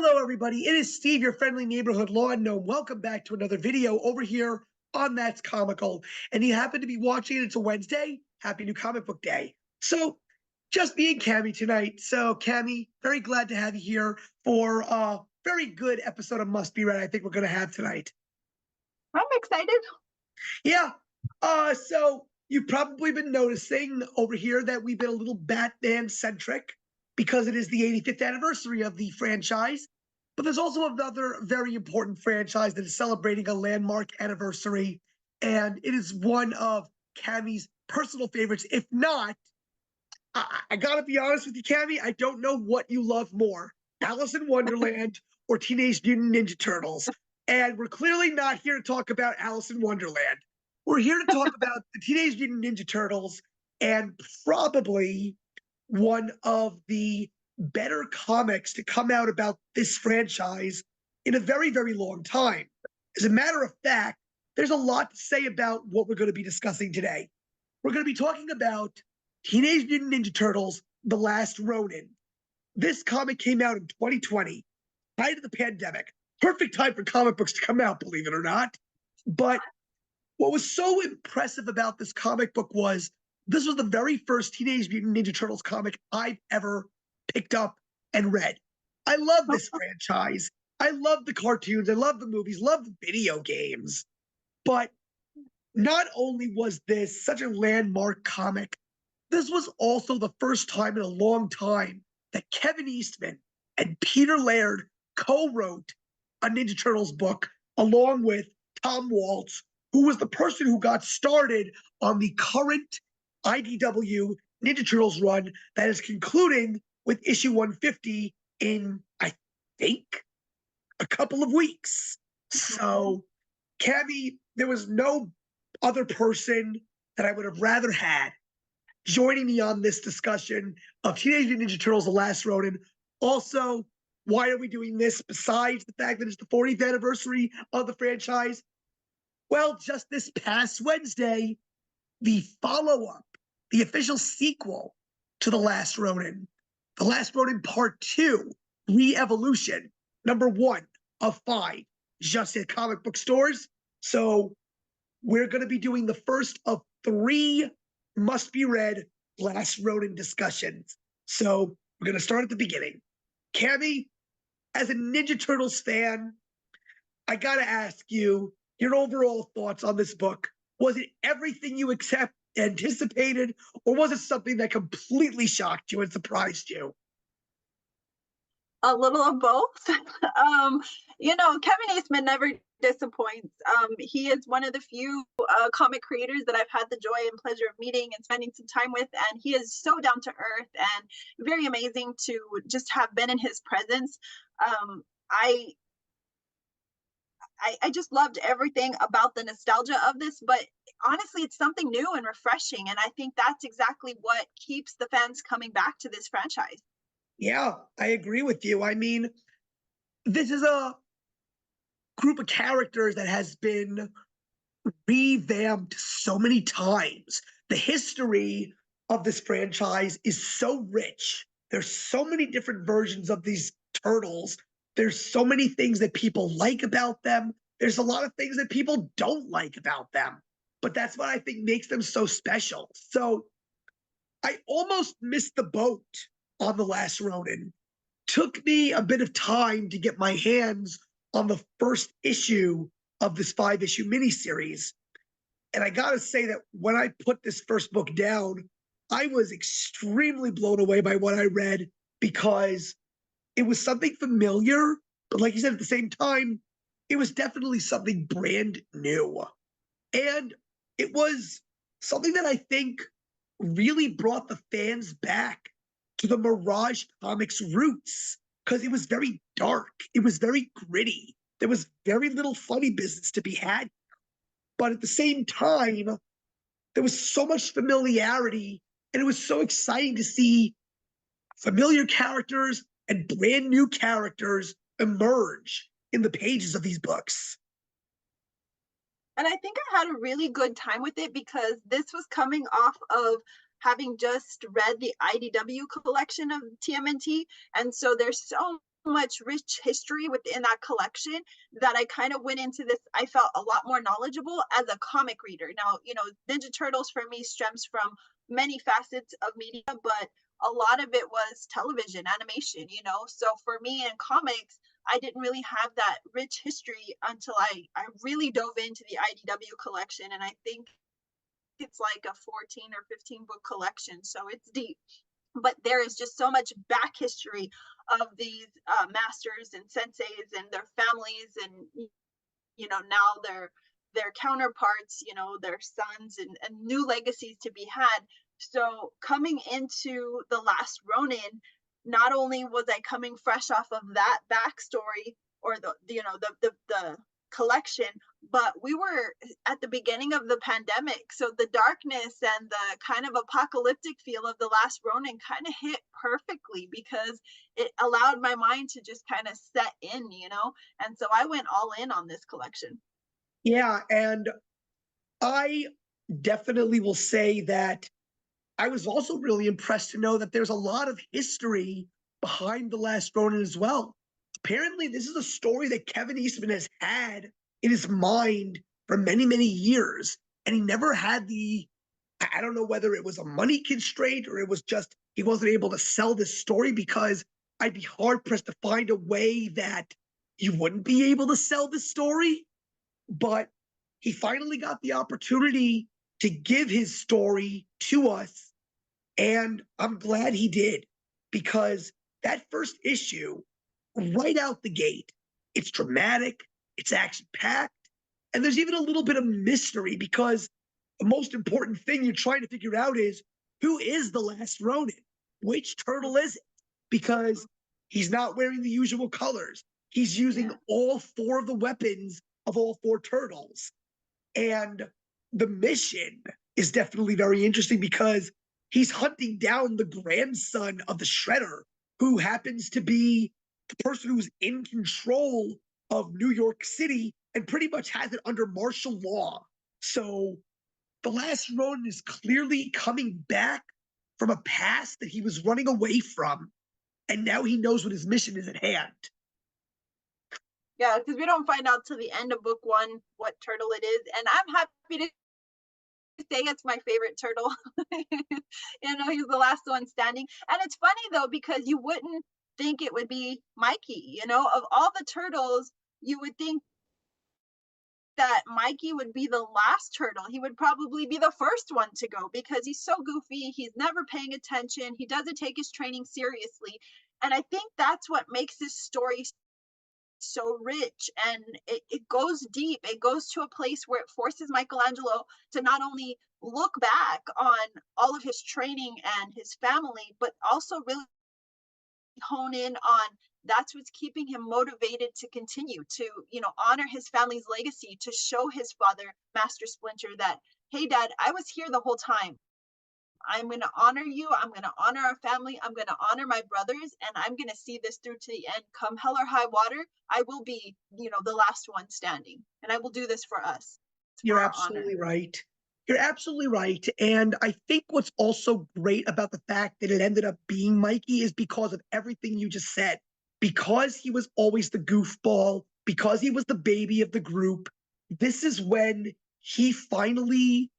Hello, everybody. It is Steve, your friendly neighborhood lawn gnome. Welcome back to another video over here on That's Comical. And you happen to be watching it. It's a Wednesday. Happy New Comic Book Day. So, just me and Cammie tonight. So, Cammie, very glad to have you here for a very good episode of Must Be Read I think we're going to have tonight. I'm excited. Yeah. So you've probably been noticing over here that we've been a little Batman-centric because it is the 85th anniversary of the franchise. But there's also another very important franchise that is celebrating a landmark anniversary, and it is one of Cammie's personal favorites. If not, I gotta be honest with you, Cammie, I don't know what you love more, Alice in Wonderland or Teenage Mutant Ninja Turtles. And we're clearly not here to talk about Alice in Wonderland. We're here to talk about the Teenage Mutant Ninja Turtles and probably one of the better comics to come out about this franchise in a very, very long time. As a matter of fact, there's a lot to say about what we're going to be discussing today. We're going to be talking about Teenage Mutant Ninja Turtles, The Last Ronin. This comic came out in 2020, height of the pandemic. Perfect time for comic books to come out, believe it or not. But what was so impressive about this comic book was this was the very first Teenage Mutant Ninja Turtles comic I've ever picked up and read. I love this franchise. I love the cartoons. I love the movies, love the video games. But not only was this such a landmark comic, this was also the first time in a long time that Kevin Eastman and Peter Laird co-wrote a Ninja Turtles book along with Tom Waltz, who was the person who got started on the current IDW Ninja Turtles run that is concluding with issue 150 in, I think, a couple of weeks. So, Cammie, there was no other person that I would have rather had joining me on this discussion of Teenage Mutant Ninja Turtles: The Last Ronin. Also, why are we doing this besides the fact that it's the 40th anniversary of the franchise? Well, just this past Wednesday, the follow-up, the official sequel to The Last Ronin, The Last Ronin Part 2, Re-Evolution, #1 of 5, just at comic book stores. So we're going to be doing the first of 3 must-be-read Last Ronin discussions. So we're going to start at the beginning. Cammie, as a Ninja Turtles fan, I got to ask you your overall thoughts on this book. Was it everything you anticipated, or was it something that completely shocked you and surprised you? A little of both. Kevin Eastman never disappoints. He is one of the few comic creators that I've had the joy and pleasure of meeting and spending some time with, and he is so down to earth and very amazing to just have been in his presence. I just loved everything about the nostalgia of this, but honestly, it's something new and refreshing, and I think that's exactly what keeps the fans coming back to this franchise. Yeah, I agree with you. I mean, this is a group of characters that has been revamped so many times. The history of this franchise is so rich. There's so many different versions of these turtles. There's so many things that people like about them. There's a lot of things that people don't like about them. But that's what I think makes them so special. So I almost missed the boat on The Last Ronin. Took me a bit of time to get my hands on the first issue of this 5-issue miniseries. And I gotta say that when I put this first book down, I was extremely blown away by what I read because it was something familiar, but like you said, at the same time, it was definitely something brand new. And it was something that I think really brought the fans back to the Mirage Comics roots, because it was very dark. It was very gritty. There was very little funny business to be had. But at the same time, there was so much familiarity, and it was so exciting to see familiar characters and brand new characters emerge in the pages of these books. And I think I had a really good time with it because this was coming off of having just read the IDW collection of TMNT. And so there's so much rich history within that collection that I kind of went into this. I felt a lot more knowledgeable as a comic reader. Now, Ninja Turtles for me stems from many facets of media, but a lot of it was television, animation. So for me in comics, I didn't really have that rich history until I really dove into the IDW collection. And I think it's like a 14 or 15 book collection. So it's deep, but there is just so much back history of these masters and senseis and their families, and now their counterparts, their sons, and new legacies to be had. So coming into the Last Ronin, not only was I coming fresh off of that backstory, or the collection, but we were at the beginning of the pandemic. So the darkness and the kind of apocalyptic feel of the Last Ronin kind of hit perfectly, because it allowed my mind to just kind of set in. And so I went all in on this collection. Yeah, and I definitely will say that I was also really impressed to know that there's a lot of history behind The Last Ronin as well. Apparently, this is a story that Kevin Eastman has had in his mind for many, many years. And he never had I don't know whether it was a money constraint or it was just he wasn't able to sell this story, because I'd be hard pressed to find a way that you wouldn't be able to sell this story. But he finally got the opportunity to give his story to us, and I'm glad he did, because that first issue, right out the gate, it's dramatic, it's action packed, and there's even a little bit of mystery, because the most important thing you're trying to figure out is, who is the Last Ronin? Which turtle is it? Because he's not wearing the usual colors. He's using Yeah. all four of the weapons of all four turtles. And the mission is definitely very interesting, because he's hunting down the grandson of the Shredder, who happens to be the person who's in control of New York City and pretty much has it under martial law. So the Last Ronin is clearly coming back from a past that he was running away from, and now he knows what his mission is at hand. Yeah, because we don't find out till the end of book one what turtle it is, and I'm happy to say it's my favorite turtle. He's the last one standing. And it's funny though, because you wouldn't think it would be Mikey. Of all the turtles, you would think that Mikey would be the last turtle. He would probably be the first one to go, because he's so goofy. He's never paying attention. He doesn't take his training seriously. And I think that's what makes this story so rich, and it goes deep. It goes to a place where it forces Michelangelo to not only look back on all of his training and his family, but also really hone in on that's what's keeping him motivated to continue to honor his family's legacy, to show his father, Master Splinter, that, hey dad, I was here the whole time. I'm going to honor you. I'm going to honor our family. I'm going to honor my brothers, and I'm going to see this through to the end. Come hell or high water, I will be, the last one standing, and I will do this for us, for You're our honor. absolutely right. You're absolutely right. And I think what's also great about the fact that it ended up being Mikey is because of everything you just said. Because he was always the goofball, because he was the baby of the group, this is when he finally,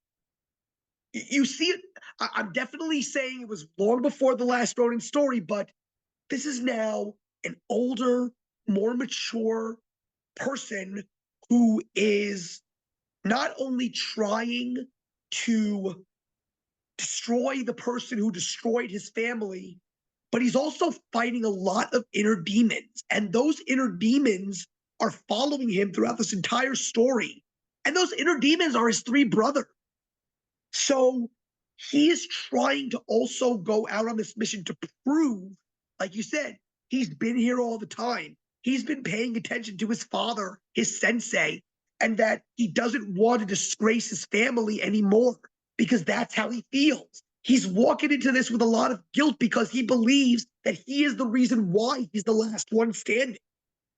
you see it. I'm definitely saying it was long before the Last Ronin story, but this is now an older, more mature person who is not only trying to destroy the person who destroyed his family, but he's also fighting a lot of inner demons. And those inner demons are following him throughout this entire story. And those inner demons are his three brothers. So he is trying to also go out on this mission to prove, like you said, he's been here all the time. He's been paying attention to his father, his sensei, and that he doesn't want to disgrace his family anymore, because that's how he feels. He's walking into this with a lot of guilt, because he believes that he is the reason why he's the last one standing.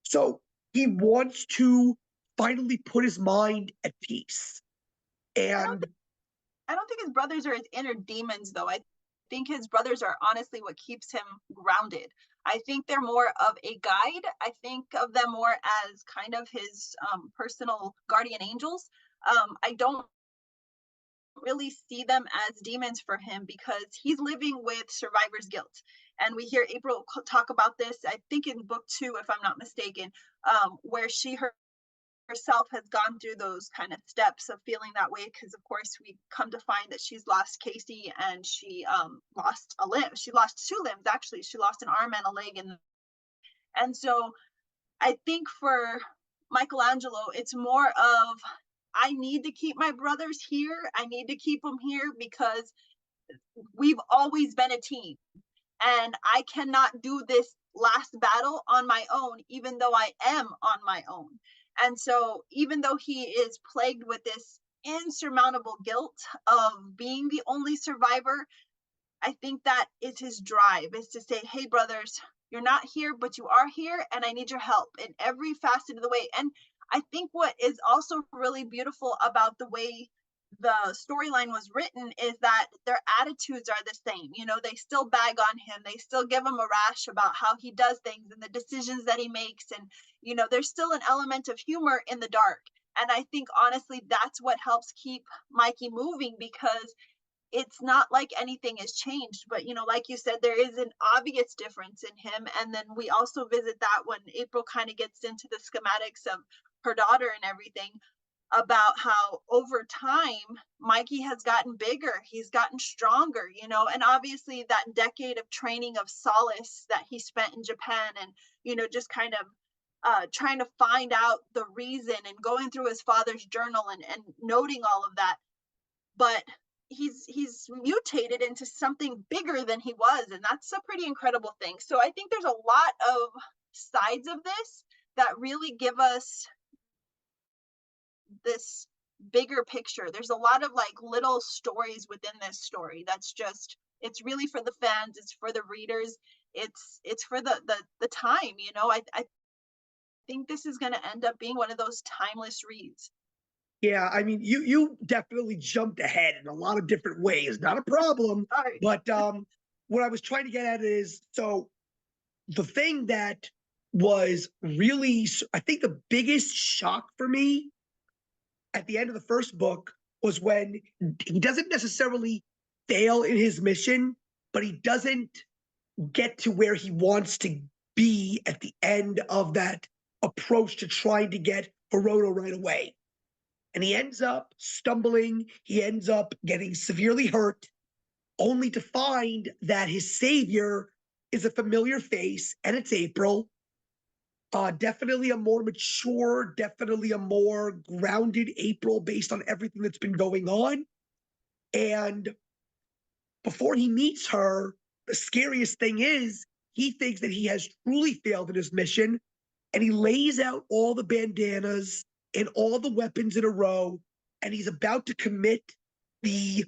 So he wants to finally put his mind at peace. I don't And I don't think his brothers are his inner demons, though. I think his brothers are honestly what keeps him grounded. I think they're more of a guide. I think of them more as kind of his personal guardian angels. I don't really see them as demons for him because he's living with survivor's guilt. And we hear April talk about this, I think in book 2, if I'm not mistaken, where she herself has gone through those kind of steps of feeling that way, because of course we come to find that she's lost Casey, and she lost a limb. She lost 2 limbs, actually. She lost an arm and a leg. And so I think for Michelangelo, it's more of, I need to keep my brothers here. I need to keep them here because we've always been a team. And I cannot do this last battle on my own, even though I am on my own. And so, even though he is plagued with this insurmountable guilt of being the only survivor, I think that is his drive, is to say, hey, brothers, you're not here, but you are here, and I need your help in every facet of the way. And I think what is also really beautiful about the way the storyline was written is that their attitudes are the same. You know, they still bag on him, they still give him a rash about how he does things and the decisions that he makes. And, you know, there's still an element of humor in the dark. And I think honestly, that's what helps keep Mikey moving, because it's not like anything has changed. But, you know, like you said, there is an obvious difference in him. And then we also visit that when April kind of gets into the schematics of her daughter and everything, about how over time Mikey has gotten bigger, he's gotten stronger, you know. And obviously that decade of training of Solace that he spent in Japan, and, you know, just kind of trying to find out the reason and going through his father's journal and noting all of that. But he's mutated into something bigger than he was, and that's a pretty incredible thing. So I think there's a lot of sides of this that really give us this bigger picture. There's a lot of like little stories within this story that's just, it's really for the fans, it's for the readers, it's for the time, you know. I think this is going to end up being one of those timeless reads. Yeah, I mean, you definitely jumped ahead in a lot of different ways. Not a problem, Sorry. but what I was trying to get at is, so the thing that was really, I think, the biggest shock for me at the end of the first book was when he doesn't necessarily fail in his mission, but he doesn't get to where he wants to be at the end of that approach to trying to get Hiroto right away. And he ends up stumbling, he ends up getting severely hurt, only to find that his savior is a familiar face, and it's April. Definitely a more mature, definitely a more grounded April based on everything that's been going on. And before he meets her, the scariest thing is he thinks that he has truly failed in his mission, and he lays out all the bandanas and all the weapons in a row, and he's about to commit the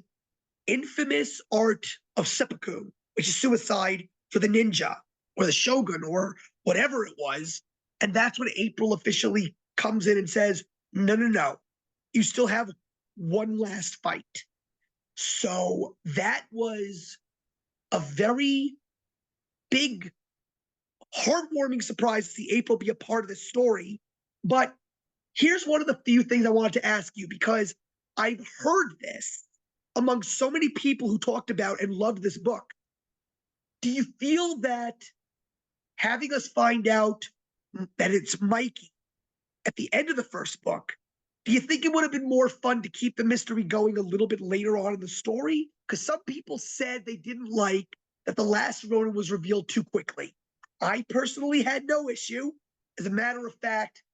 infamous art of seppuku, which is suicide for the ninja or the shogun or whatever it was. And that's when April officially comes in and says, no, no, no, you still have one last fight. So that was a very big, heartwarming surprise to see April be a part of this story. But here's one of the few things I wanted to ask you, because I've heard this among so many people who talked about and loved this book. Do you feel that having us find out that it's Mikey at the end of the first book, do you think it would have been more fun to keep the mystery going a little bit later on in the story? Because some people said they didn't like that the Last Ronin was revealed too quickly. I personally had no issue. As a matter of fact,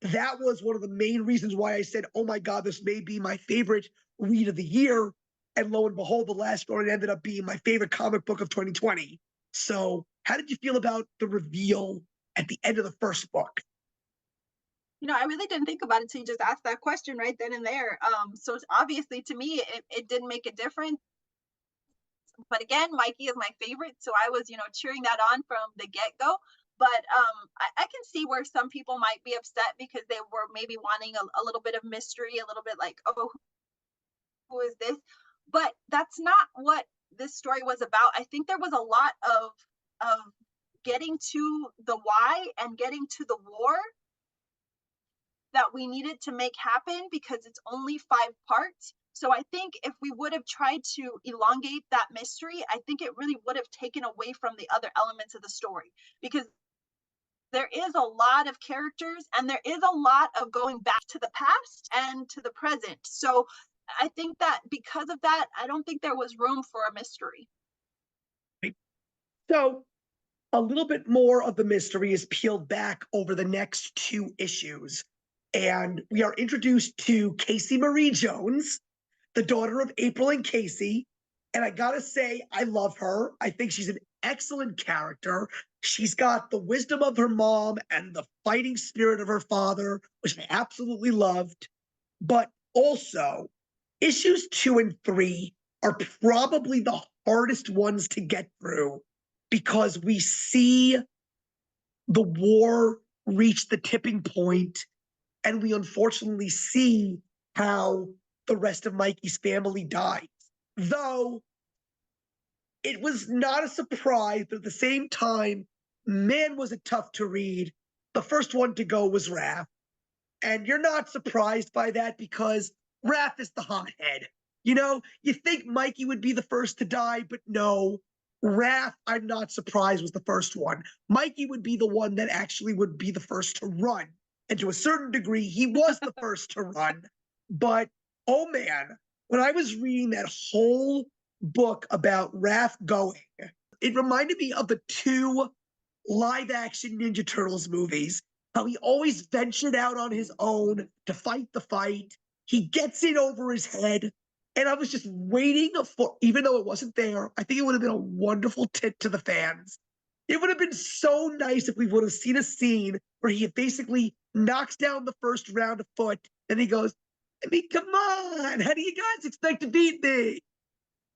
that was one of the main reasons why I said, oh my God, this may be my favorite read of the year. And lo and behold, The Last Ronin ended up being my favorite comic book of 2020. So how did you feel about the reveal at the end of the first book? You know, I really didn't think about it until you just asked that question right then and there. So obviously to me, it didn't make a difference. But again, Mikey is my favorite, so I was, you know, cheering that on from the get-go. But I can see where some people might be upset because they were maybe wanting a little bit of mystery, a little bit like, oh, who is this? But that's not what this story was about. I think there was a lot of getting to the why and getting to the war that we needed to make happen, because it's only 5 parts. So I think if we would have tried to elongate that mystery, I think it really would have taken away from the other elements of the story, because there is a lot of characters and there is a lot of going back to the past and to the present. So I think that because of that, I don't think there was room for a mystery. So a little bit more of the mystery is peeled back over the next 2 issues. And we are introduced to Casey Marie Jones, the daughter of April and Casey. And I gotta say, I love her. I think she's an excellent character. She's got the wisdom of her mom and the fighting spirit of her father, which I absolutely loved. But also, issues 2 and 3 are probably the hardest ones to get through because we see the war reach the tipping point, and we unfortunately see how the rest of Mikey's family dies. Though it was not a surprise, but at the same time, man, was it tough to read. The first one to go was Raph. And you're not surprised by that because Raph is the hothead. You know, you think Mikey would be the first to die, but no. Raph, I'm not surprised, was the first one. Mikey would be the one that actually would be the first to run. And to a certain degree, he was the first to run. But, oh man, when I was reading that whole book about Raph going, it reminded me of the 2 live-action Ninja Turtles movies, how he always ventured out on his own to fight the fight. He gets in over his head. And I was just waiting for, even though it wasn't there, I think it would have been a wonderful tit to the fans. It would have been so nice if we would have seen a scene where he basically knocks down the first round of foot, and he goes, I mean, come on, how do you guys expect to beat me?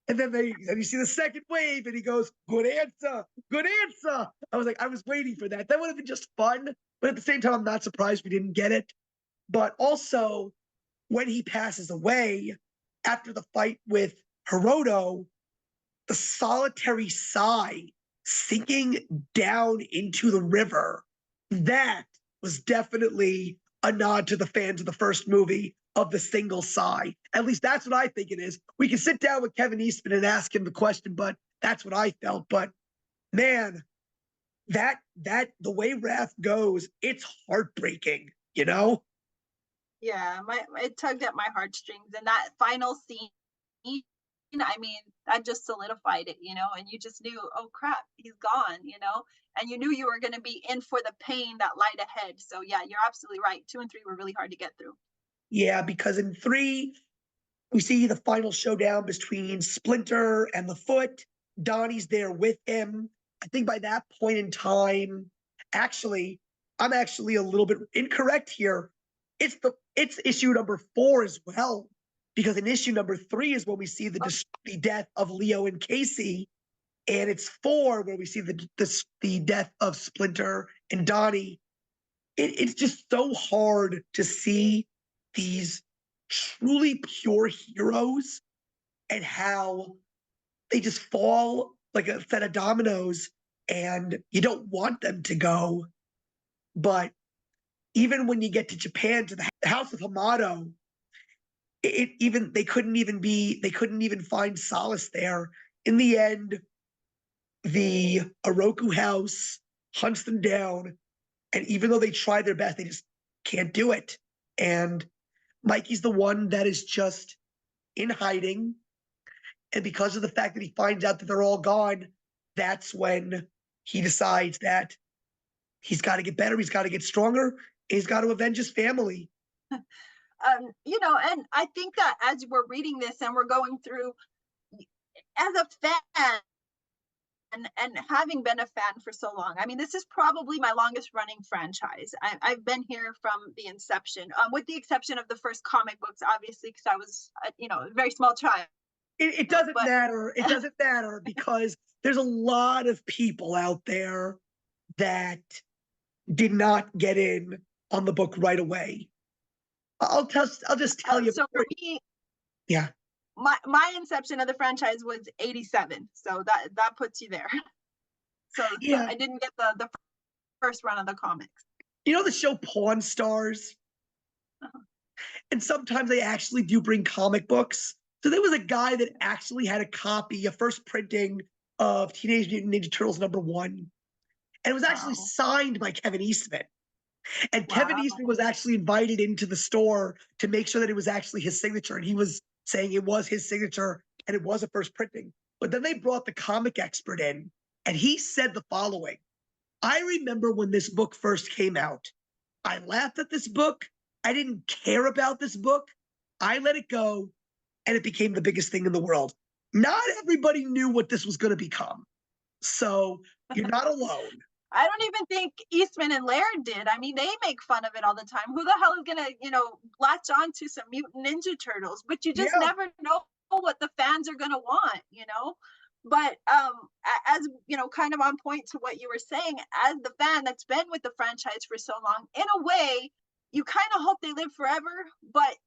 And then you see the second wave, and he goes, good answer, good answer. I was waiting for that. That would have been just fun. But at the same time, I'm not surprised we didn't get it. But also, when he passes away, after the fight with Hiroto, the solitary sigh sinking down into the river, that was definitely a nod to the fans of the first movie of the single sigh. At least that's what I think it is. We can sit down with Kevin Eastman and ask him the question, but that's what I felt. But man, that the way Raph goes, it's heartbreaking, you know? Yeah, it tugged at my heartstrings, and that final scene, I mean, that just solidified it, and you just knew, oh crap, he's gone, and you knew you were going to be in for the pain that lied ahead. So yeah, you're absolutely right. 2 and 3 were really hard to get through. Yeah, because in 3, we see the final showdown between Splinter and the Foot. Donnie's there with him. I think by that point in time, actually, I'm actually a little bit incorrect here. It's issue number 4 as well, because in issue number 3 is when we see the death of Leo and Casey, and it's 4 where we see the death of Splinter and Donnie. It's just so hard to see these truly pure heroes and how they just fall like a set of dominoes, and you don't want them to go. But even when you get to Japan, to the House of Hamato, they couldn't even find solace there. In the end, the Oroku house hunts them down, and even though they try their best, they just can't do it. And Mikey's the one that is just in hiding. And because of the fact that he finds out that they're all gone, that's when he decides that he's got to get better, he's got to get stronger, he's got to avenge his family. And I think that as we're reading this and we're going through, as a fan, and having been a fan for so long, I mean, this is probably my longest running franchise. I've been here from the inception, with the exception of the first comic books, obviously, because I was, a very small child. It doesn't matter. It doesn't matter because there's a lot of people out there that did not get in on the book right away. I'll just tell you. So for me, yeah, my inception of the franchise was 87, so that puts you there. So Yeah. I didn't get the first run of the comics. You know the show Pawn Stars? Uh-huh. And sometimes they actually do bring comic books. So there was a guy that actually had a copy, a first printing of Teenage Mutant Ninja Turtles #1. And it was actually Wow. signed by Kevin Eastman. And Kevin Wow. Eastman was actually invited into the store to make sure that it was actually his signature. And he was saying it was his signature and it was a first printing. But then they brought the comic expert in and he said the following: I remember when this book first came out, I laughed at this book. I didn't care about this book. I let it go and it became the biggest thing in the world. Not everybody knew what this was going to become. So you're not alone. I don't even think Eastman and Laird did. I mean, they make fun of it all the time. Who the hell is gonna, latch on to some Mutant Ninja Turtles? But you just Yeah, never know what the fans are gonna want. But as kind of on point to what you were saying, as the fan that's been with the franchise for so long, in a way, you kind of hope they live forever. But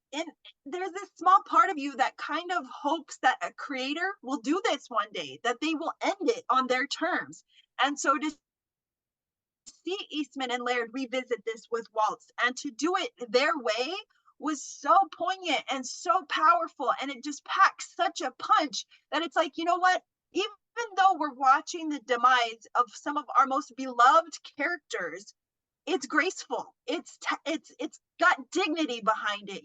there's this small part of you that kind of hopes that a creator will do this one day, that they will end it on their terms. And so to see Eastman and Laird revisit this with Waltz and to do it their way was so poignant and so powerful. And it just packs such a punch that it's like, you know what? Even though we're watching the demise of some of our most beloved characters, it's graceful. It's got dignity behind it.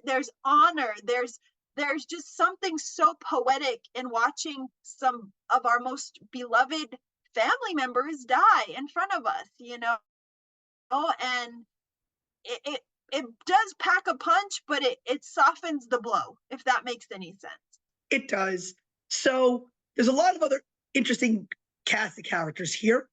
There's honor. There's just something so poetic in watching some of our most beloved family members die in front of us. And it does pack a punch, but it softens the blow, if that makes any sense. it does. So there's a lot of other interesting cast of characters here.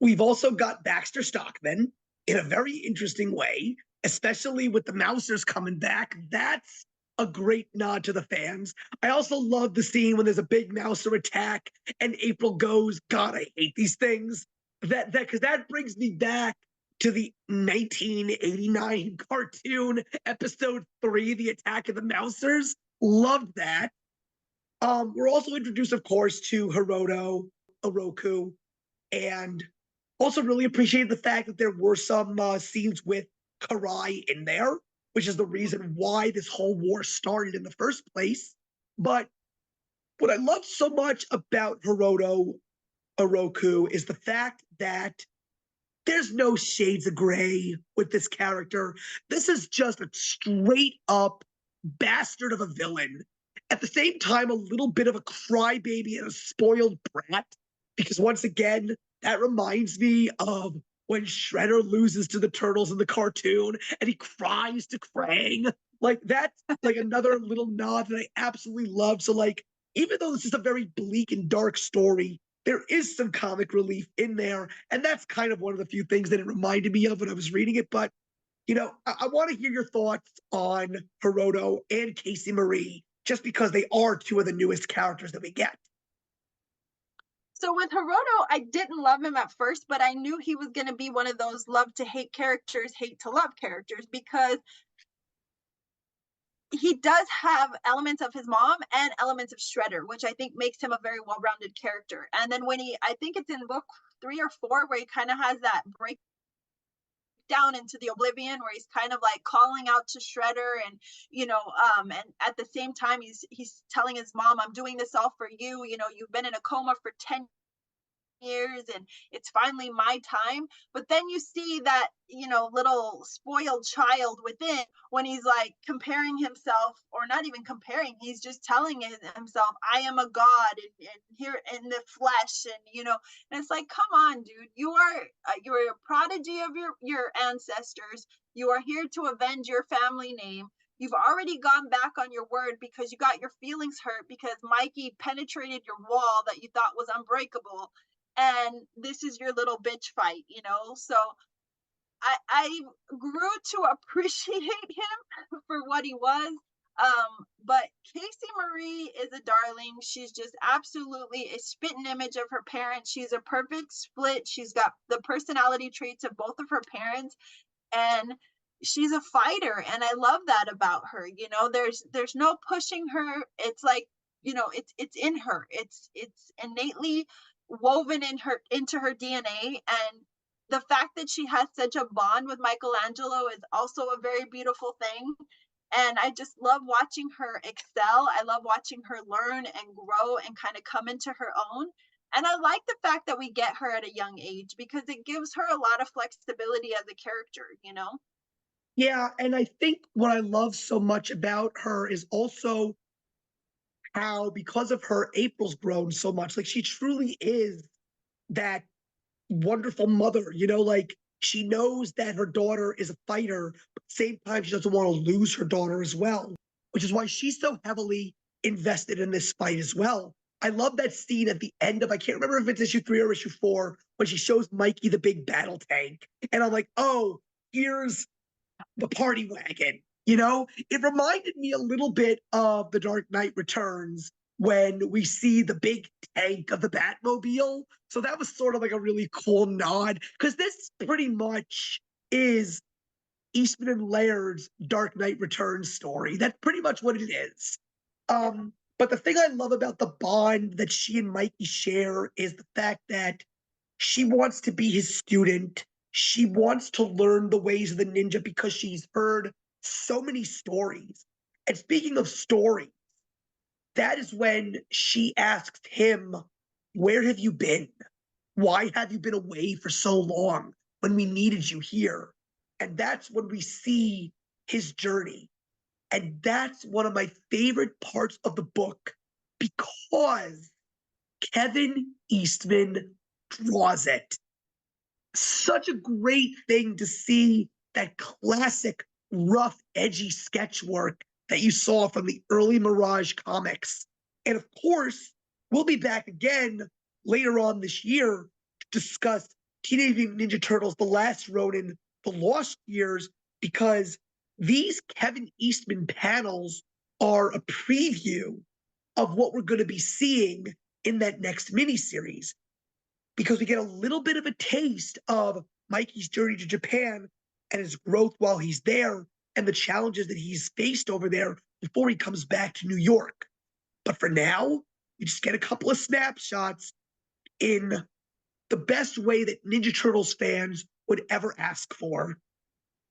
We've also got Baxter Stockman in a very interesting way, especially with the Mousers coming back. That's a great nod to the fans. I also love the scene when there's a big Mouser attack and April goes, God, I hate these things. Because that brings me back to the 1989 cartoon episode 3, The Attack of the Mousers. Loved that. We're also introduced, of course, to Hiroto Oroku, and also really appreciated the fact that there were some scenes with Karai in there, which is the reason why this whole war started in the first place. But what I love so much about Hiroto Oroku is the fact that there's no shades of gray with this character. This is just a straight up bastard of a villain. At the same time, a little bit of a crybaby and a spoiled brat. Because once again, that reminds me of when Shredder loses to the Turtles in the cartoon and he cries to Krang. Like that's like another little nod that I absolutely love. So like, even though this is a very bleak and dark story, there is some comic relief in there. And that's kind of one of the few things that it reminded me of when I was reading it. But, I want to hear your thoughts on Hiroto and Casey Marie, just because they are two of the newest characters that we get. So with Hiroto, I didn't love him at first, but I knew he was going to be one of those love to hate characters, hate to love characters, because he does have elements of his mom and elements of Shredder, which I think makes him a very well-rounded character. And then I think it's in book 3 or 4 where he kind of has that break down into the oblivion where he's kind of like calling out to Shredder and at the same time he's telling his mom, I'm doing this all for you. You've been in a coma for 10 years and it's finally my time. But then you see that little spoiled child within when he's like comparing himself, or not even comparing, he's just telling himself, I am a god and here in the flesh. And it's like, come on, dude, you're a prodigy of your ancestors. You are here to avenge your family name. You've already gone back on your word because you got your feelings hurt because Mikey penetrated your wall that you thought was unbreakable, and this is your little bitch fight. So I grew to appreciate him for what he was. But Casey Marie is a darling. She's just absolutely a spitting image of her parents. She's a perfect split. She's got the personality traits of both of her parents, and she's a fighter, and I love that about her. There's no pushing her. It's like it's in her. It's innately woven into her DNA, and the fact that she has such a bond with Michelangelo is also a very beautiful thing. And I just love watching her excel. I love watching her learn and grow and kind of come into her own. And I like the fact that we get her at a young age because it gives her a lot of flexibility as a character, you know? Yeah, and I think what I love so much about her is also how, because of her, April's grown so much. Like, she truly is that wonderful mother, like, she knows that her daughter is a fighter, but at the same time, she doesn't want to lose her daughter as well, which is why she's so heavily invested in this fight as well. I love that scene at the end of, I can't remember if it's issue 3 or issue 4, when she shows Mikey the big battle tank. And I'm like, oh, here's the party wagon. It reminded me a little bit of The Dark Knight Returns when we see the big tank of the Batmobile. So that was sort of like a really cool nod, because this pretty much is Eastman and Laird's Dark Knight Returns story. That's pretty much what it is. But the thing I love about the bond that she and Mikey share is the fact that she wants to be his student. She wants to learn the ways of the ninja because she's heard so many stories. And speaking of stories, that is when she asked him, "Where have you been? Why have you been away for so long when we needed you here?" And that's when we see his journey. And that's one of my favorite parts of the book because Kevin Eastman draws it. Such a great thing to see that classic, rough, edgy sketch work that you saw from the early Mirage comics. And of course, we'll be back again later on this year to discuss Teenage Mutant Ninja Turtles, The Last Ronin, The Lost Years, because these Kevin Eastman panels are a preview of what we're going to be seeing in that next miniseries, because we get a little bit of a taste of Mikey's journey to Japan and his growth while he's there and the challenges that he's faced over there before he comes back to New York. But for now, we just get a couple of snapshots in the best way that Ninja Turtles fans would ever ask for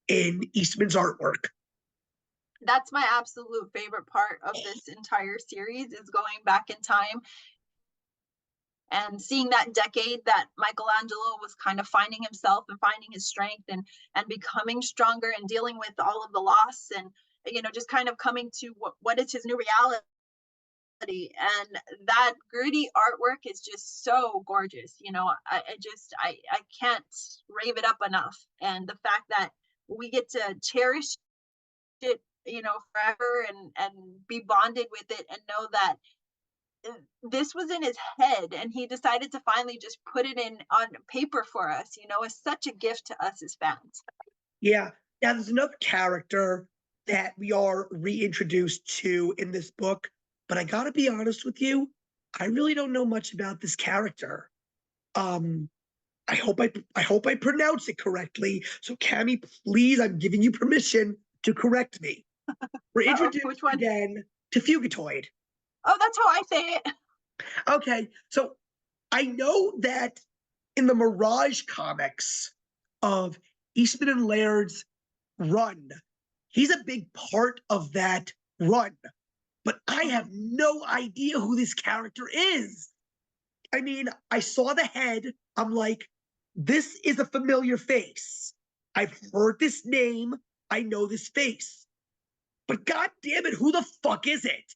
in Eastman's artwork. That's my absolute favorite part of this entire series, is going back in time and seeing that decade that Michelangelo was kind of finding himself and finding his strength and becoming stronger and dealing with all of the loss, and just kind of coming to what is his new reality. And that gritty artwork is just so gorgeous. I can't rave it up enough. And the fact that we get to cherish it, forever, and be bonded with it, and know that this was in his head and he decided to finally just put it in on paper for us, is such a gift to us as fans. Yeah. Now, there's another character that we are reintroduced to in this book, but I gotta be honest with you, I really don't know much about this character. Um, I hope I pronounce it correctly. So, Cammy, please, I'm giving you permission to correct me. We're introduced Which one? again to Fugitoid. Oh, that's how I say it. Okay, so I know that in the Mirage comics of Eastman and Laird's run, he's a big part of that run, but I have no idea who this character is. I mean, I saw the head. I'm like, this is a familiar face. I've heard this name. I know this face. But god damn it, who the fuck is it?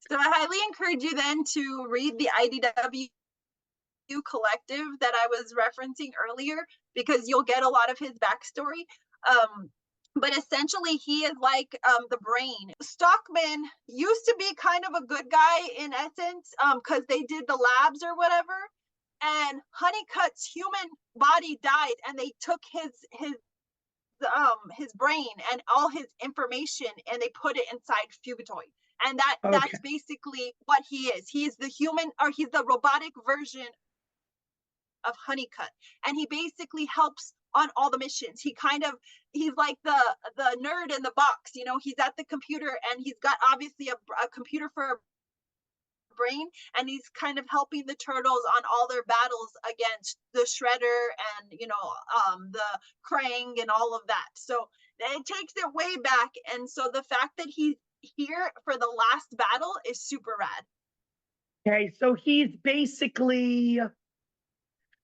So I highly encourage you then to read the IDW collective that I was referencing earlier, because you'll get a lot of his backstory. But essentially, he is like the brain. Stockman used to be kind of a good guy in essence, because they did the labs or whatever. And Honeycutt's human body died, and they took his brain and all his information, and they put it inside Fugitoid. And that's basically what he is. He's the human, or he's the robotic version of Honeycutt, and he basically helps on all the missions. He's like the nerd in the box, you know, he's at the computer and he's got obviously a computer for a brain, and he's kind of helping the turtles on all their battles against the Shredder and, you know, the Krang and all of that. So it takes it way back, and so the fact that he's here for the last battle is super rad. Okay, so he's basically,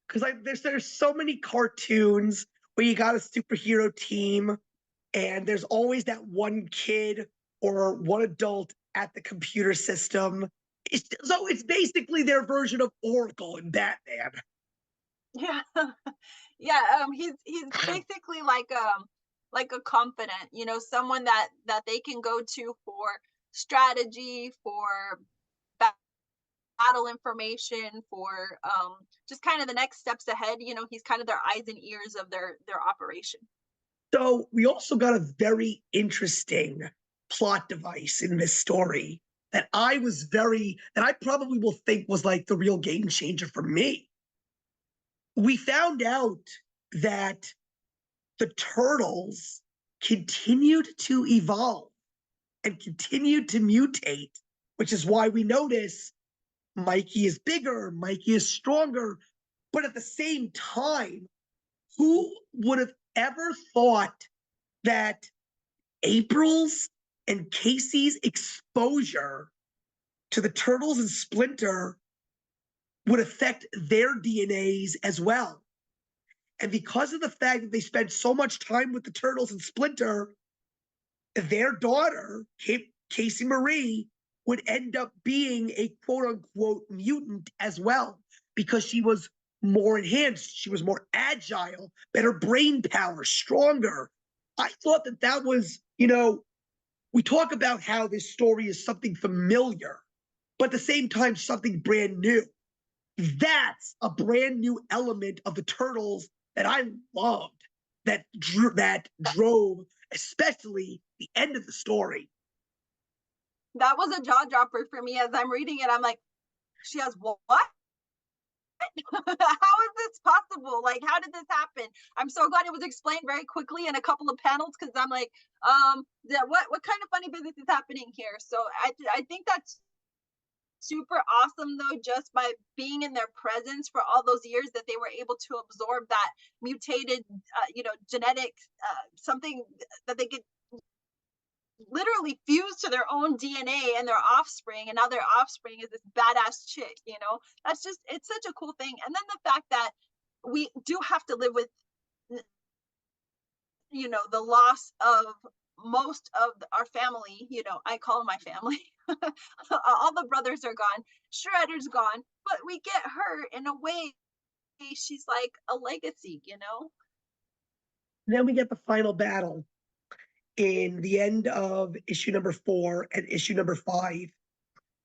because there's so many cartoons where you got a superhero team, and there's always that one kid or one adult at the computer system. So it's basically their version of Oracle and Batman. Yeah. Yeah, he's basically like a confidant, you know, someone that they can go to for strategy, for battle information, for just kind of the next steps ahead. You know, he's kind of their eyes and ears of their operation. So we also got a very interesting plot device in this story that I probably will think was like the real game changer for me. We found out that the turtles continued to evolve and continued to mutate, which is why we notice Mikey is bigger, Mikey is stronger. But at the same time, who would have ever thought that April's and Casey's exposure to the turtles and Splinter would affect their DNAs as well? And because of the fact that they spent so much time with the turtles and Splinter, their daughter, Casey Marie, would end up being a quote unquote mutant as well, because she was more enhanced, she was more agile, better brain power, stronger. I thought that that was, you know, we talk about how this story is something familiar, but at the same time, something brand new. That's a brand new element of the Turtles that I loved, that drove especially the end of the story. That was a jaw dropper for me as I'm reading it. I'm like, she has what? How is this possible? Like, how did this happen? I'm so glad it was explained very quickly in a couple of panels, because I'm like, yeah, what kind of funny business is happening here? So I think that's super awesome though, just by being in their presence for all those years, that they were able to absorb that mutated, you know, genetic, something that they could literally fused to their own DNA and their offspring, and now their offspring is this badass chick, you know. That's just, it's such a cool thing. And then the fact that we do have to live with, you know, the loss of most of our family, you know, I call my family. All the brothers are gone, Shredder's gone, but we get her in a way, she's like a legacy, you know. Then we get the final battle in the end of issue number 4 and issue number 5.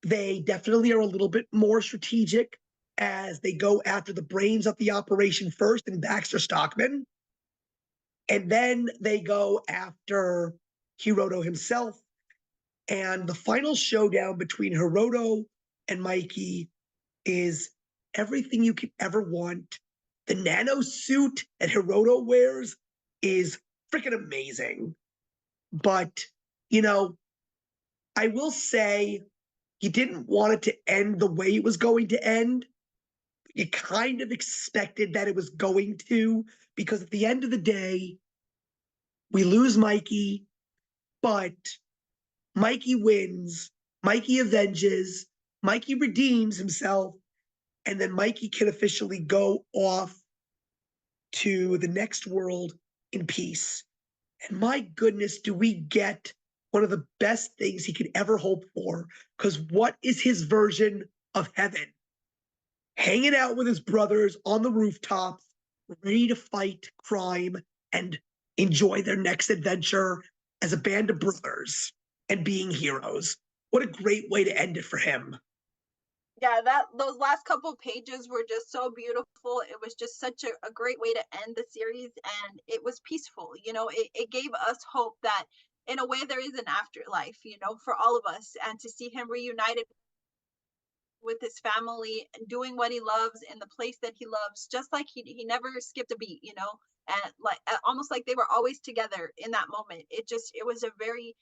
They definitely are a little bit more strategic as they go after the brains of the operation first and Baxter Stockman. And then they go after Hiroto himself. And the final showdown between Hiroto and Mikey is everything you could ever want. The nano suit that Hiroto wears is freaking amazing. But, you know, I will say you didn't want it to end the way it was going to end. You kind of expected that it was going to, because at the end of the day, we lose Mikey, but Mikey wins, Mikey avenges, Mikey redeems himself, and then Mikey can officially go off to the next world in peace. And my goodness, do we get one of the best things he could ever hope for? Because what is his version of heaven? Hanging out with his brothers on the rooftops, ready to fight crime and enjoy their next adventure as a band of brothers and being heroes. What a great way to end it for him. Yeah, that those last couple pages were just so beautiful. It was just such a great way to end the series, and it was peaceful. You know, it gave us hope that in a way there is an afterlife, you know, for all of us, and to see him reunited with his family and doing what he loves in the place that he loves, just like he never skipped a beat, you know. and like almost like they were always together in that moment. It was a very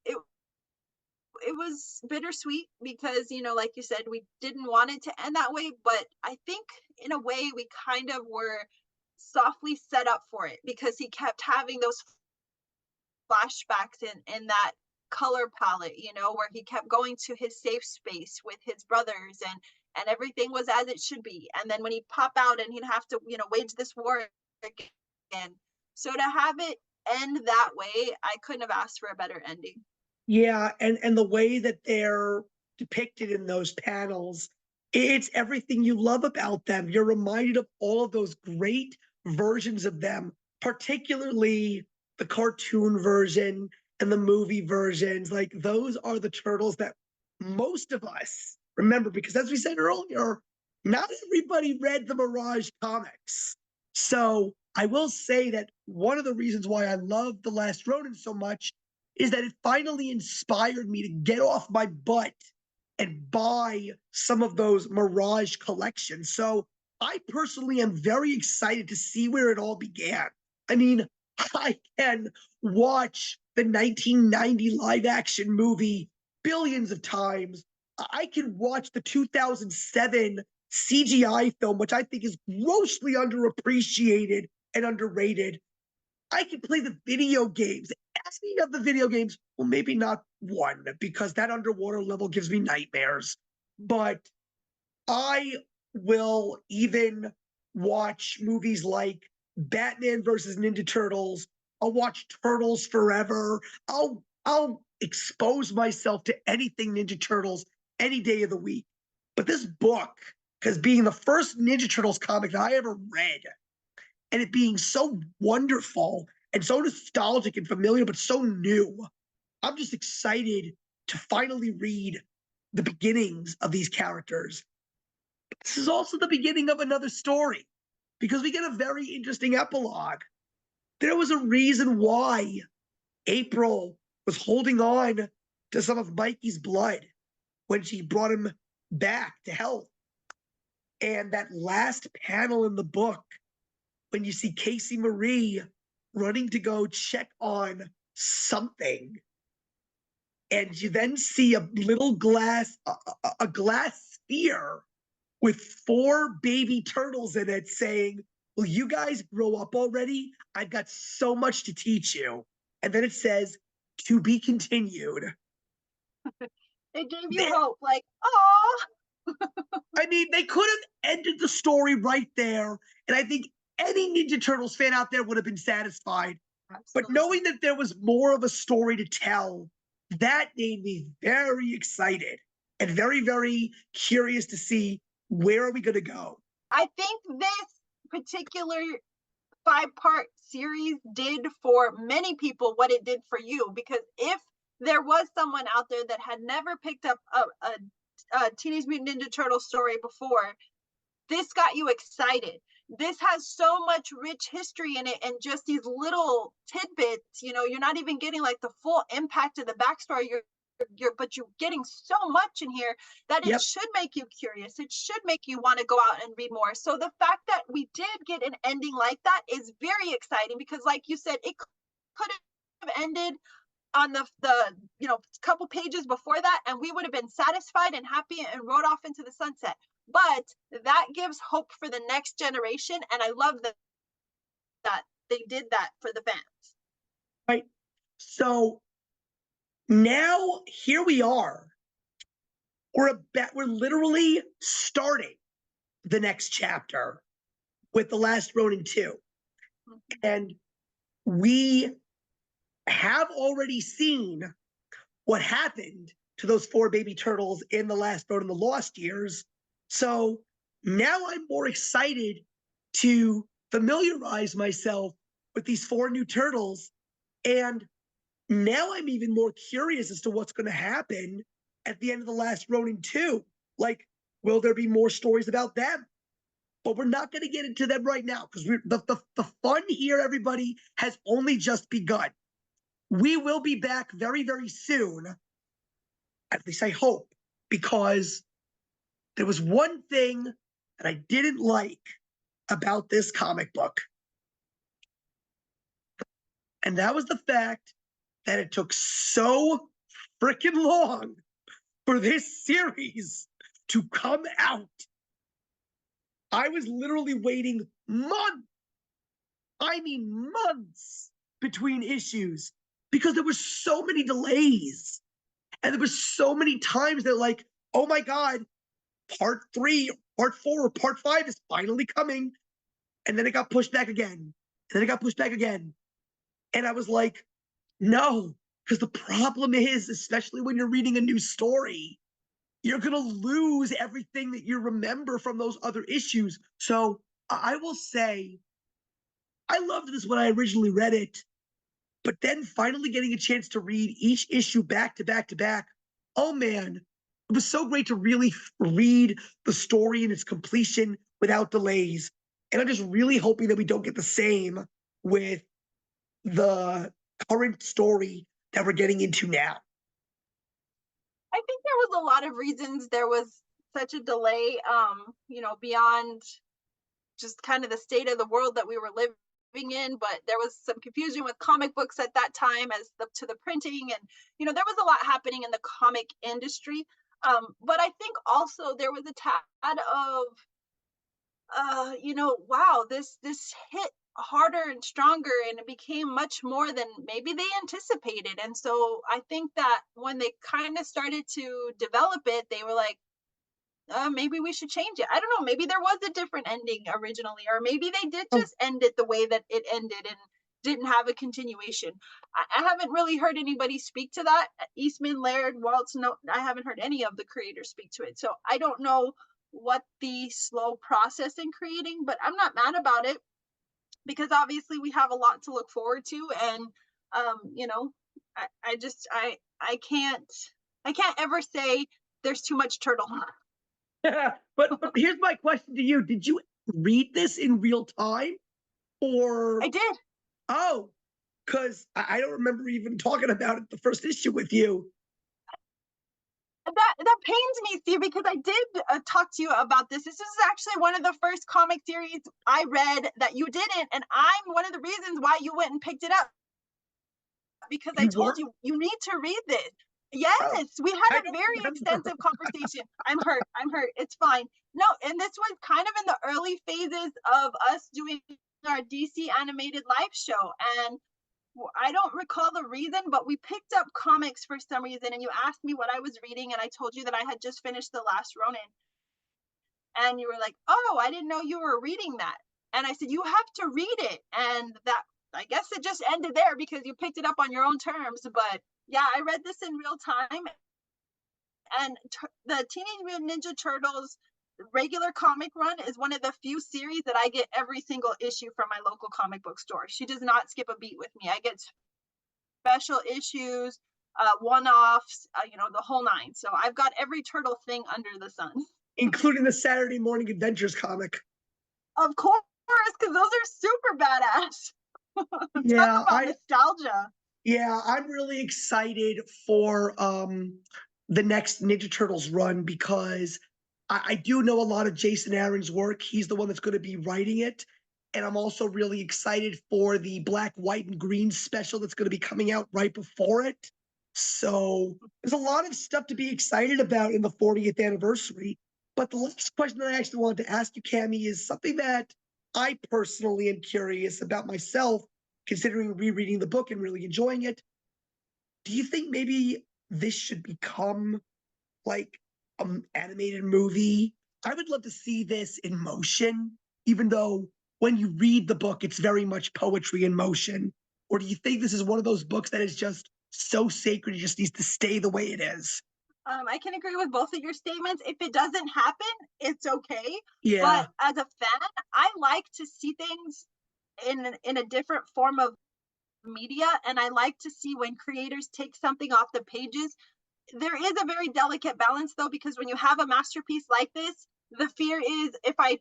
it was bittersweet because, you know, like you said, we didn't want it to end that way, but I think in a way we kind of were softly set up for it because he kept having those flashbacks in that color palette, you know, where he kept going to his safe space with his brothers, and everything was as it should be. And then when he'd pop out and he'd have to, you know, wage this war again. So to have it end that way, I couldn't have asked for a better ending. Yeah, and the way that they're depicted in those panels, it's everything you love about them. You're reminded of all of those great versions of them, particularly the cartoon version and the movie versions. Like those are the turtles that most of us remember because as we said earlier, not everybody read the Mirage comics. So I will say that one of the reasons why I love The Last Ronin so much is that it finally inspired me to get off my butt and buy some of those Mirage collections. So I personally am very excited to see where it all began. I mean, I can watch the 1990 live action movie billions of times. I can watch the 2007 CGI film, which I think is grossly underappreciated and underrated. I can play the video games. Asking of the video games, well, maybe not one, because that underwater level gives me nightmares. But I will even watch movies like Batman versus Ninja Turtles. I'll watch Turtles Forever. I'll expose myself to anything Ninja Turtles any day of the week. But this book, because being the first Ninja Turtles comic that I ever read, and it being so wonderful and so nostalgic and familiar, but so new. I'm just excited to finally read the beginnings of these characters. This is also the beginning of another story because we get a very interesting epilogue. There was a reason why April was holding on to some of Mikey's blood when she brought him back to health. And that last panel in the book, when you see Casey Marie running to go check on something, and you then see a little glass, a glass sphere with 4 baby turtles in it saying, will you guys grow up already? I've got so much to teach you. And then it says, to be continued. It gave you hope, like, oh. I mean, they could have ended the story right there. And I think any Ninja Turtles fan out there would have been satisfied. Absolutely. But knowing that there was more of a story to tell, that made me very excited and very, very curious to see where are we going to go. I think this particular 5-part series did for many people what it did for you, because if there was someone out there that had never picked up a Teenage Mutant Ninja Turtle story before, this got you excited. This has so much rich history in it, and just these little tidbits, you know, you're not even getting like the full impact of the backstory. But you're getting so much in here that it should make you curious. It should make you want to go out and read more. So the fact that we did get an ending like that is very exciting, because like you said, it could have ended on the you know, couple pages before that, and we would have been satisfied and happy and rode off into the sunset. But that gives hope for the next generation, and I love that they did that for the fans. Right. So now here we are. We're literally starting the next chapter with The Last Ronin 2. And we have already seen what happened to those 4 baby turtles in The Last Ronin: The Lost Years. So now I'm more excited to familiarize myself with these 4 new turtles. And now I'm even more curious as to what's going to happen at the end of The Last Ronin 2. Like, will there be more stories about them? But we're not going to get into them right now, because the fun here, everybody, has only just begun. We will be back very, very soon. At least I hope, because there was one thing that I didn't like about this comic book. And that was the fact that it took so freaking long for this series to come out. I was literally waiting months, I mean months, between issues because there were so many delays. And there were so many times that, like, oh my God, part 3, part 4, or part 5 is finally coming. And then it got pushed back again. And then it got pushed back again. And I was like, no, because the problem is, especially when you're reading a new story, you're going to lose everything that you remember from those other issues. So I will say, I loved this when I originally read it, but then finally getting a chance to read each issue back to back to back, oh man, it was so great to really read the story in its completion without delays. And I'm just really hoping that we don't get the same with the current story that we're getting into now. I think there was a lot of reasons there was such a delay, beyond just kind of the state of the world that we were living in, but there was some confusion with comic books at that time to the printing, and there was a lot happening in the comic industry. But I think also there was a tad of wow, this hit harder and stronger, and it became much more than maybe they anticipated. And so I think that when they kind of started to develop it, they were like, maybe we should change it. I don't know, maybe there was a different ending originally, or maybe they did Oh, just end it the way that it ended and didn't have a continuation. I haven't really heard anybody speak to that. Eastman, Laird, Waltz, no, I haven't heard any of the creators speak to it. So I don't know what the slow process in creating, but I'm not mad about it because obviously we have a lot to look forward to. And I can't ever say there's too much turtle. but here's my question to you: did you read this in real time, or I did. oh, because I don't remember even talking about it the first issue with you. That pains me, Steve, because I did talk to you about this. This is actually one of the first comic series I read that you didn't, and I'm one of the reasons why you went and picked it up, because I You told were? you you need to read this. Oh, Yes, we I had a don't very remember. extensive conversation. I'm hurt. I'm hurt. It's fine. No, and this was kind of in the early phases of us doing our DC animated live show. And I don't recall the reason, but we picked up comics for some reason, and you asked me what I was reading, and I told you that I had just finished The Last Ronin, and you were like, "Oh, I didn't know you were reading that." And I said, "You have to read it." And that, I guess it just ended there because you picked it up on your own terms. But yeah, I read this in real time, and the Teenage Mutant Ninja Turtles regular comic run is one of the few series that I get every single issue from my local comic book store. She does not skip a beat with me. I get special issues, one-offs, the whole nine. So I've got every turtle thing under the sun. Including the Saturday Morning Adventures comic. Of course, because those are super badass. Talk Yeah, about nostalgia. I'm really excited for the next Ninja Turtles run because I do know a lot of Jason Aaron's work. He's the one that's going to be writing it. And I'm also really excited for the black, white, and green special that's going to be coming out right before it. So there's a lot of stuff to be excited about in the 40th anniversary. But the last question that I actually wanted to ask you, Cami, is something that I personally am curious about myself, considering rereading the book and really enjoying it. Do you think maybe this should become like an animated movie? I would love to see this in motion, even though when you read the book, it's very much poetry in motion. Or do you think this is one of those books that is just so sacred, it just needs to stay the way it is? I can agree with both of your statements. If it doesn't happen, it's okay. But Yeah, as a fan, I like to see things in a different form of media, and I like to see when creators take something off the pages. There is a very delicate balance though, because when you have a masterpiece like this, the fear is, if I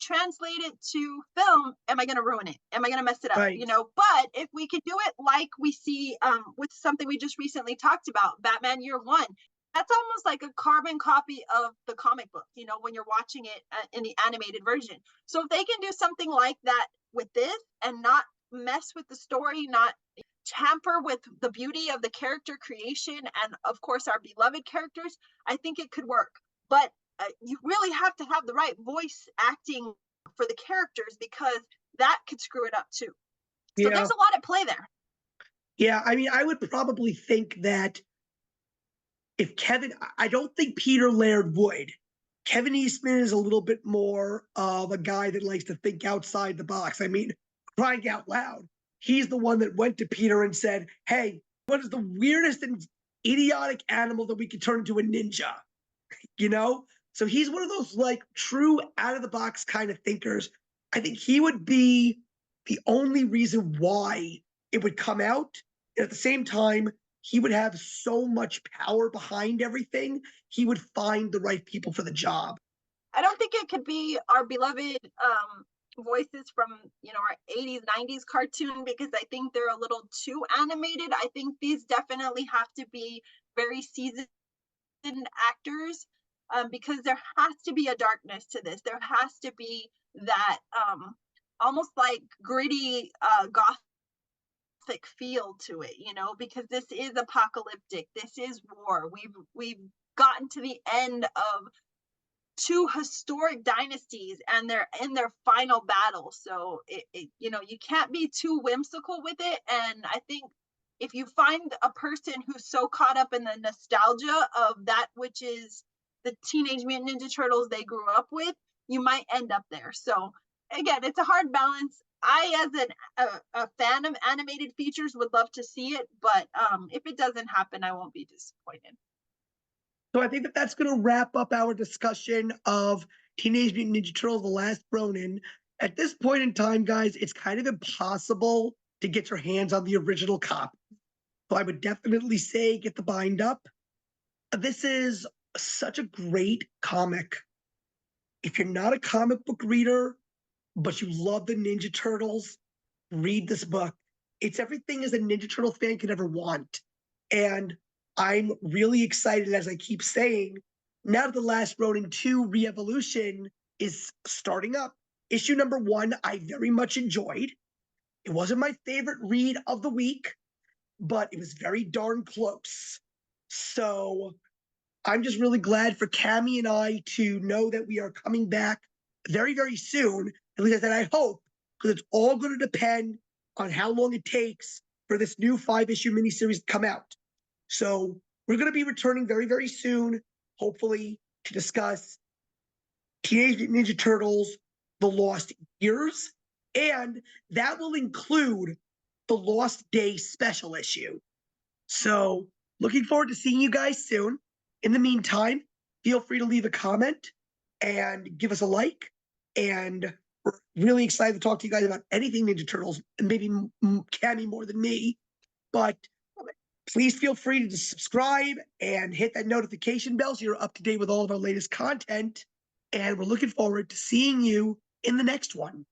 translate it to film, am I going to ruin it? Am I going to mess it up? right. But if we can do it like we see with something we just recently talked about, Batman Year One, that's almost like a carbon copy of the comic book, when you're watching it in the animated version. So if they can do something like that with this and not mess with the story, not tamper with the beauty of the character creation and of course our beloved characters, I think it could work. But you really have to have the right voice acting for the characters because that could screw it up too. So Yeah. there's a lot at play there. Yeah. I mean, I would probably think that if Kevin, I don't think Peter Laird would. Kevin Eastman is a little bit more of a guy that likes to think outside the box. I mean, crying out loud, he's the one that went to Peter and said, "Hey, what is the weirdest and idiotic animal that we could turn into a ninja?" You know? So he's one of those like true out of the box kind of thinkers. I think he would be the only reason why it would come out. And at the same time, he would have so much power behind everything. He would find the right people for the job. I don't think it could be our beloved voices from our 80s 90s cartoon because I think they're a little too animated. I think these definitely have to be very seasoned actors because there has to be a darkness to this. There has to be that almost like gritty gothic feel to it, because this is apocalyptic. This is war. We've gotten to the end of two historic dynasties and they're in their final battle. So you can't be too whimsical with it. And I think if you find a person who's so caught up in the nostalgia of that which is the Teenage Mutant Ninja Turtles they grew up with, you might end up there. So again, it's a hard balance. I, as a fan of animated features, would love to see it, but if it doesn't happen, I won't be disappointed. So I think that that's going to wrap up our discussion of Teenage Mutant Ninja Turtles: The Last Ronin. At this point in time, guys, it's kind of impossible to get your hands on the original copy. So I would definitely say get the bind up. This is such a great comic. If you're not a comic book reader, but you love the Ninja Turtles, read this book. It's everything as a Ninja Turtle fan could ever want. And I'm really excited, as I keep saying, now that the Last Ronin 2 Re-Evolution is starting up. Issue number 1, I very much enjoyed. It wasn't my favorite read of the week, but it was very darn close. So I'm just really glad for Cammie and I to know that we are coming back very, very soon. At least I said I hope, because it's all going to depend on how long it takes for this new 5-issue miniseries to come out. So we're going to be returning very, very soon, hopefully, to discuss Teenage Mutant Ninja Turtles: The Lost Years, and that will include the Lost Day special issue. So looking forward to seeing you guys soon. In the meantime, feel free to leave a comment and give us a like. And we're really excited to talk to you guys about anything Ninja Turtles, and maybe Cammie more than me. But please feel free to subscribe and hit that notification bell so you're up to date with all of our latest content. And we're looking forward to seeing you in the next one.